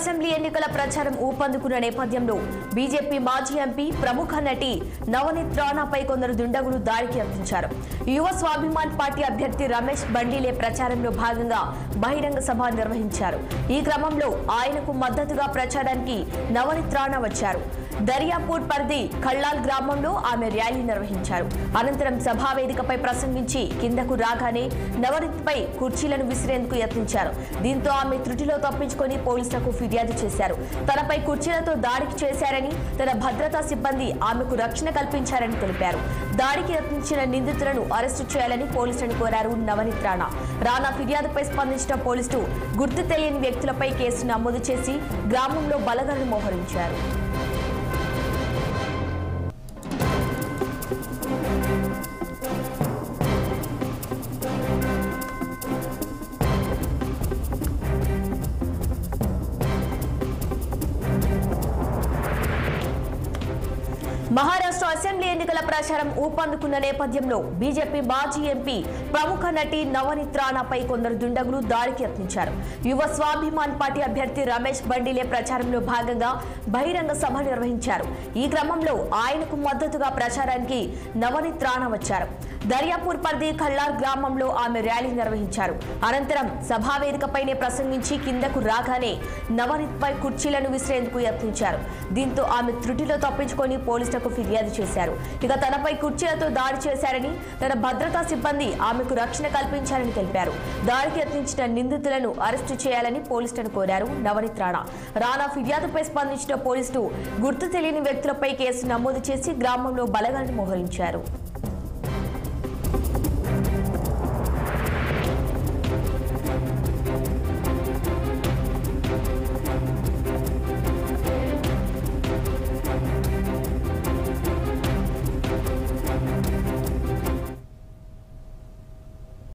Assembly ఎన్నికల ప్రచారం ఊపందుకున్న నేపథ్యంలో బీజేపీ మాజీ ఎంపీ ప్రముఖ నటి నవనీత్ రాణాపై కొందరు దుండగులు దాడికి యత్నించారు. యువ స్వాభిమాన్ పార్టీ అభ్యర్థి రమేష్ బండిలే ప్రచారంలో భాగంగా బహిరంగ సభ నిర్వహించారు. ఈ క్రమంలో ఆయనకు మద్దతుగా ప్రచారానికి నవనీత్ రాణా వచ్చారు. దరియాపూర్ పరిధి కళ్ళాల్ గ్రామంలో ఆమె ర్యాలీ నిర్వహించారు. అనంతరం సభా వేదికపై ప్రసంగించి కిందకు రాగానే నవనీత్ పై కుర్చీలను విసిరేందుకు యత్నించారు. దీంతో ఆమె త్రుటిలో తప్పించుకొని పోలీసులకు ఫిర్యాదు చేశారు. తనపై కుర్చీలతో దాడికి చేశారని, తన భద్రతా సిబ్బంది ఆమెకు రక్షణ కల్పించారని తెలిపారు. దాడికి యత్నించిన నిందితులను అరెస్టు చేయాలని పోలీసులను కోరారు నవనీత్ రాణా. రాణా ఫిర్యాదుపై స్పందించిన పోలీసులు గుర్తు తెలియని వ్యక్తులపై కేసు నమోదు చేసి గ్రామంలో బలగాలను మోహరించారు. మహారాష్ట్ర అసెంబ్లీ ఎన్నికల ప్రచారం ఊపందుకున్న నేపథ్యంలో బీజేపీ మాజీ ఎంపీ ప్రముఖ నటి నవనీత్ రాణాపై కొందరు దుండగులు దాడికి యత్నించారు. యువ స్వాభిమాన్ పార్టీ అభ్యర్థి రమేష్ బండిలే ప్రచారంలో భాగంగా బహిరంగ సభ నిర్వహించారు. ఈ క్రమంలో ఆయనకు మద్దతుగా ప్రచారానికి నవనీత్ రాణా వచ్చారు. దర్యాపూర్ పరిధి కళ్ళార్ గ్రామంలో ఆమె ర్యాలీ నిర్వహించారు. అనంతరం సభా వేదికపైనే ప్రసంగించి కిందకు రాగానే నవనీత్ పై కుర్చీలను విసిరేందుకు యత్నించారు. దీంతో ఆమె త్రుటిలో తప్పించుకొని పోలీసులకు ఫిర్యాదు చేశారు. ఇక తనపై కుర్చీలతో దాడి చేశారని, తన భద్రతా సిబ్బంది ఆమెకు రక్షణ కల్పించారని తెలిపారు. దాడికి యత్నించిన నిందితులను అరెస్టు చేయాలని పోలీసులను కోరారు నవనీత్ రాణా. రాణా ఫిర్యాదుపై స్పందించిన పోలీసులు గుర్తు తెలియని వ్యక్తులపై కేసు నమోదు చేసి గ్రామంలో బలగాలను మోహరించారు.